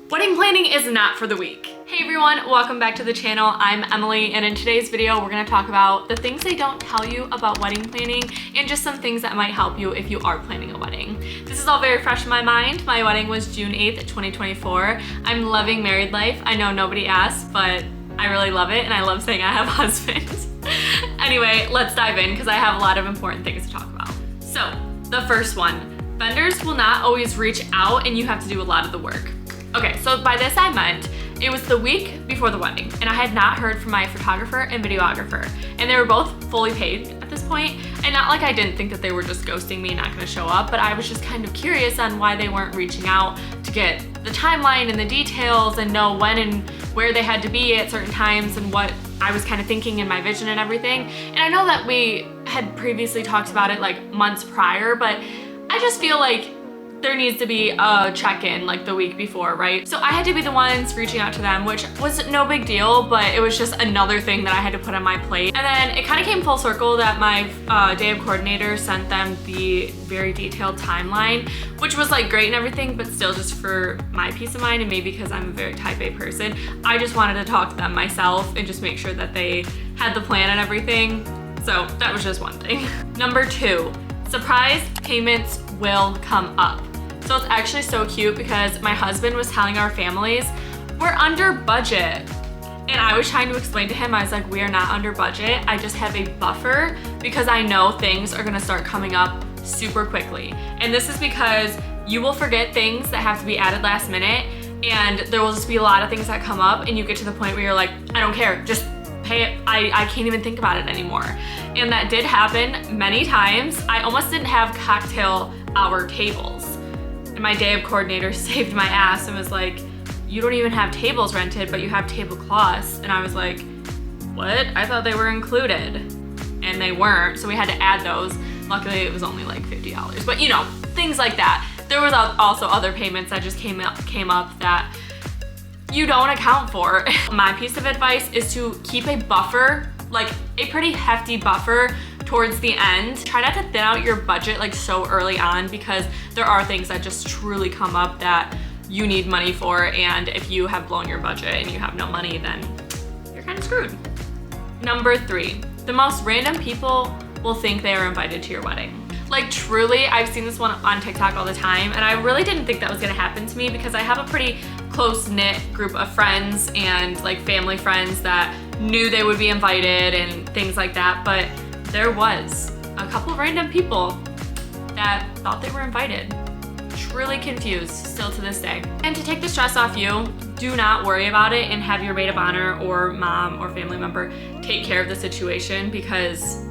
Wedding planning is not for the weak. Hey everyone, welcome back to the channel. I'm Emily, and in today's video, we're gonna talk about the things they don't tell you about wedding planning and just some things that might help you if you are planning a wedding. This is all very fresh in my mind. My wedding was June 8th, 2024. I'm loving married life. I know nobody asked, but I really love it, and I love saying I have a husband. Anyway, let's dive in because I have a lot of important things to talk about. So, the first one, vendors will not always reach out and you have to do a lot of the work. Okay, so by this I meant it was the week before the wedding and I had not heard from my photographer and videographer, and they were both fully paid at this point. And not like I didn't think that they were just ghosting me and not gonna show up, but I was just kind of curious on why they weren't reaching out to get the timeline and the details and know when and where they had to be at certain times and what I was kind of thinking in my vision and everything. And I know that we had previously talked about it like months prior, but I just feel like there needs to be a check-in like the week before, right? So I had to be the ones reaching out to them, which was no big deal, but it was just another thing that I had to put on my plate. And then it kind of came full circle that my day of coordinator sent them the very detailed timeline, which was like great and everything, but still just for my peace of mind and maybe because I'm a very type A person, I just wanted to talk to them myself and just make sure that they had the plan and everything. So that was just one thing. Number two, surprise payments will come up. So it's actually so cute because my husband was telling our families, we're under budget. And I was trying to explain to him, I was like, we are not under budget. I just have a buffer because I know things are gonna start coming up super quickly. And this is because you will forget things that have to be added last minute, and there will just be a lot of things that come up and you get to the point where you're like, I don't care, just pay it. I can't even think about it anymore. And that did happen many times. I almost didn't have cocktail hour tables. And my day of coordinator saved my ass and was like, you don't even have tables rented, but you have tablecloths. And I was like, what? I thought they were included. And they weren't, so we had to add those. Luckily, it was only like $50. But you know, things like that. There was also other payments that just came up that you don't account for. My piece of advice is to keep a buffer, like a pretty hefty buffer towards the end. Try not to thin out your budget like so early on, because there are things that just truly come up that you need money for, and if you have blown your budget and you have no money, then you're kind of screwed. Number three, the most random people will think they are invited to your wedding. Like truly, I've seen this one on TikTok all the time, and I really didn't think that was gonna happen to me because I have a pretty close-knit group of friends and like family friends that knew they would be invited and things like that, but there was a couple of random people that thought they were invited. Truly confused still to this day. And to take the stress off you, do not worry about it and have your maid of honor or mom or family member take care of the situation, because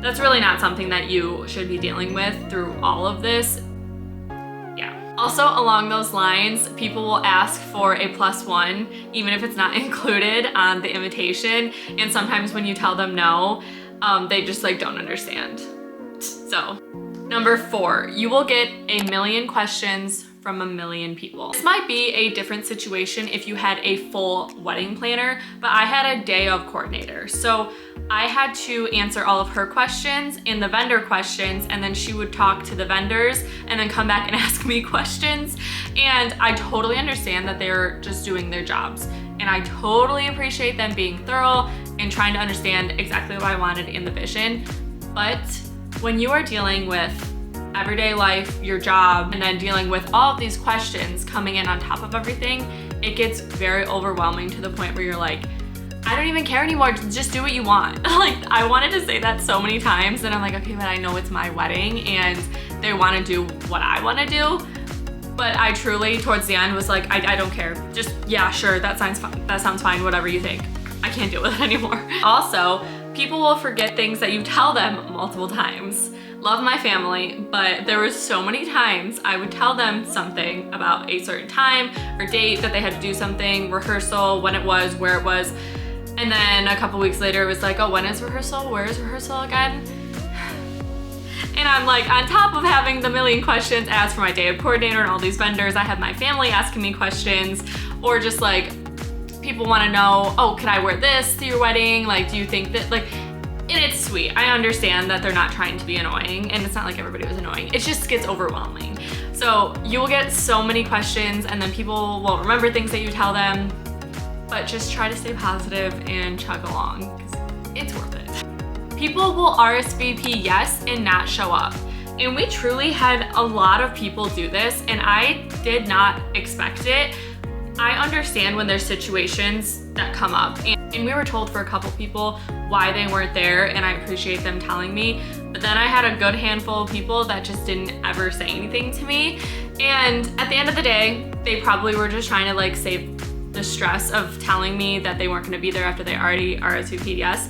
that's really not something that you should be dealing with through all of this. Yeah. Also, along those lines, people will ask for a +1, even if it's not included on the invitation. And sometimes when you tell them no, they just like don't understand. So, number four, you will get a million questions from a million people. This might be a different situation if you had a full wedding planner, but I had a day of coordinator. So I had to answer all of her questions and the vendor questions, and then she would talk to the vendors and then come back and ask me questions. And I totally understand that they're just doing their jobs. And I totally appreciate them being thorough and trying to understand exactly what I wanted in the vision. But when you are dealing with everyday life, your job, and then dealing with all of these questions coming in on top of everything, it gets very overwhelming to the point where you're like, I don't even care anymore, just do what you want. Like, I wanted to say that so many times, and I'm like, okay, but I know it's my wedding and they want to do what I want to do. But I truly, towards the end, was like, I don't care. Just, yeah, sure, that sounds fine, whatever you think. I can't deal with it anymore. Also, people will forget things that you tell them multiple times. Love my family, but there were so many times I would tell them something about a certain time or date that they had to do something, rehearsal, when it was, where it was. And then a couple weeks later, it was like, oh, when is rehearsal? Where is rehearsal again? And I'm like, on top of having the million questions asked for my day of coordinator and all these vendors, I have my family asking me questions, or just like, people wanna know, oh, can I wear this to your wedding? Like, do you think that, like, and it's sweet. I understand that they're not trying to be annoying, and it's not like everybody was annoying. It just gets overwhelming. So you will get so many questions and then people won't remember things that you tell them, but just try to stay positive and chug along because it's worth it. People will RSVP yes and not show up. And we truly had a lot of people do this and I did not expect it. I understand when there's situations that come up and we were told for a couple people why they weren't there and I appreciate them telling me, but then I had a good handful of people that just didn't ever say anything to me. And at the end of the day, they probably were just trying to like save the stress of telling me that they weren't gonna be there after they already RSVP'd yes.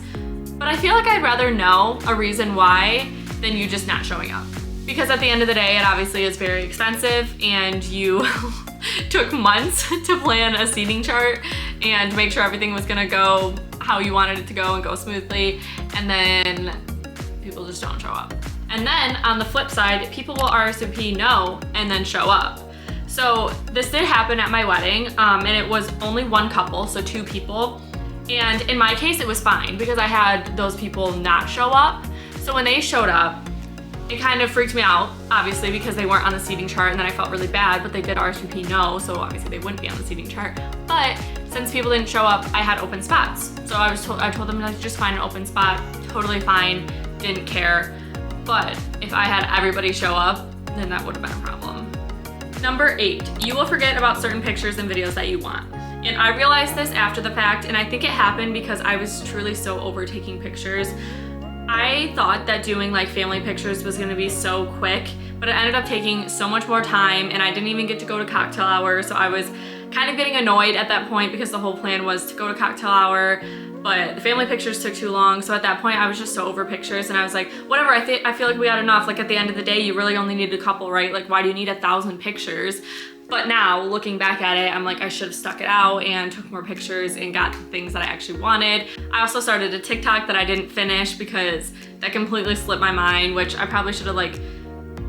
But I feel like I'd rather know a reason why than you just not showing up. Because at the end of the day, it obviously is very expensive and you took months to plan a seating chart and make sure everything was gonna go how you wanted it to go and go smoothly, and then people just don't show up. And then on the flip side, people will RSVP no and then show up. So this did happen at my wedding, and it was only one couple, so 2 people. And in my case, it was fine because I had those people not show up. So when they showed up, it kind of freaked me out, obviously, because they weren't on the seating chart, and then I felt really bad, but they did RSVP no, so obviously they wouldn't be on the seating chart. But since people didn't show up, I had open spots. So I told them to just find an open spot, totally fine, didn't care. But if I had everybody show up, then that would have been a problem. Number 8, you will forget about certain pictures and videos that you want. And I realized this after the fact, and I think it happened because I was truly so over taking pictures. I thought that doing like family pictures was gonna be so quick, but it ended up taking so much more time and I didn't even get to go to cocktail hour. So I was kind of getting annoyed at that point because the whole plan was to go to cocktail hour, but the family pictures took too long. So at that point I was just so over pictures and I was like, whatever, I feel like we got enough. Like at the end of the day, you really only need a couple, right? Like why do you need 1,000 pictures? But now, looking back at it, I'm like, I should have stuck it out and took more pictures and got the things that I actually wanted. I also started a TikTok that I didn't finish because that completely slipped my mind, which I probably should have like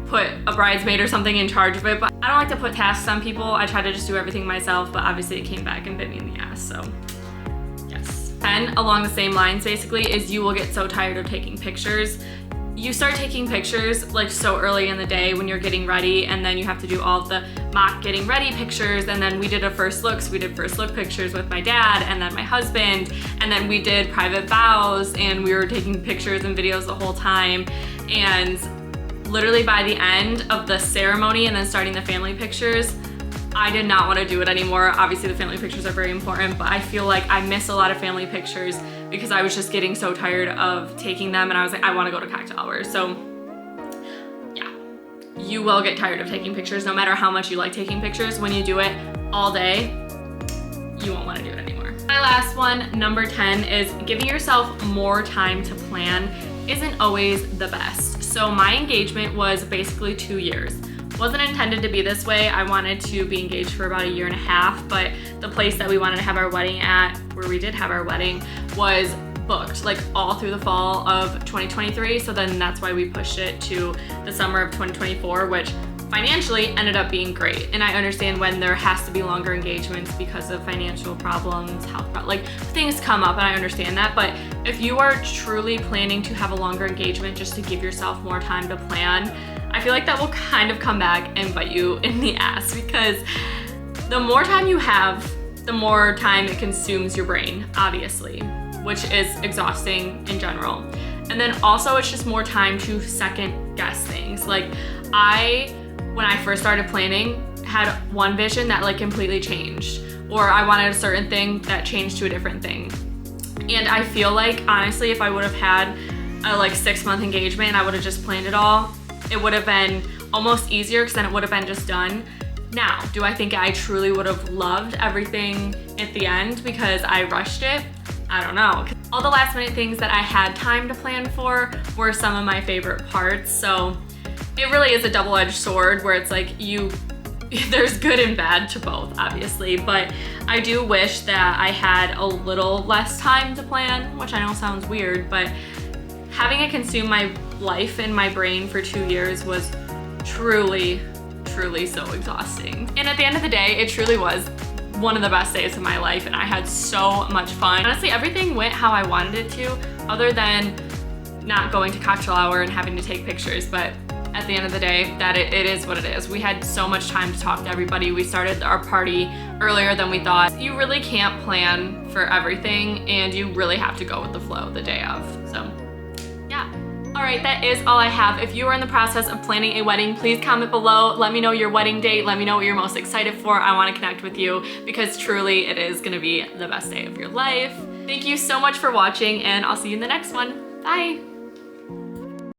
put a bridesmaid or something in charge of it, but I don't like to put tasks on people. I try to just do everything myself, but obviously it came back and bit me in the ass, so yes. And along the same lines, basically, is you will get so tired of taking pictures. You start taking pictures like so early in the day when you're getting ready, and then you have to do all of the mock getting ready pictures, and then we did a first look, so we did first look pictures with my dad and then my husband, and then we did private vows, and we were taking pictures and videos the whole time. And literally by the end of the ceremony and then starting the family pictures, I did not want to do it anymore. Obviously the family pictures are very important, but I feel like I miss a lot of family pictures because I was just getting so tired of taking them, and I was like, I want to go to cocktail hour. So yeah, you will get tired of taking pictures no matter how much you like taking pictures. When you do it all day, you won't want to do it anymore. My last one, number 10, is giving yourself more time to plan isn't always the best. So my engagement was basically 2 years. Wasn't intended to be this way. I wanted to be engaged for about 1.5 years, but the place that we wanted to have our wedding at, where we did have our wedding, was booked like all through the fall of 2023. So then that's why we pushed it to the summer of 2024, which financially ended up being great. And I understand when there has to be longer engagements because of financial problems, like things come up, and I understand that. But if you are truly planning to have a longer engagement just to give yourself more time to plan, I feel like that will kind of come back and bite you in the ass, because the more time you have, the more time it consumes your brain, obviously, which is exhausting in general. And then also it's just more time to second guess things. Like when I first started planning, had one vision that like completely changed, or I wanted a certain thing that changed to a different thing. And I feel like honestly, if I would have had a like 6-month engagement and I would have just planned it all, it would have been almost easier because then it would have been just done. Now, do I think I truly would have loved everything at the end because I rushed it? I don't know. All the last minute things that I had time to plan for were some of my favorite parts. So it really is a double-edged sword where it's like there's good and bad to both, obviously, but I do wish that I had a little less time to plan, which I know sounds weird, but having it consume my life and my brain for 2 years was truly so exhausting. And at the end of the day, it truly was one of the best days of my life, and I had so much fun. Honestly, everything went how I wanted it to, other than not going to cocktail hour and having to take pictures, but at the end of the day, that it is what it is. We had so much time to talk to everybody. We started our party earlier than we thought. You really can't plan for everything, and you really have to go with the flow the day of. So yeah. All right, that is all I have. If you are in the process of planning a wedding, please comment below. Let me know your wedding date. Let me know what you're most excited for. I want to connect with you because truly it is going to be the best day of your life. Thank you so much for watching, and I'll see you in the next one. Bye.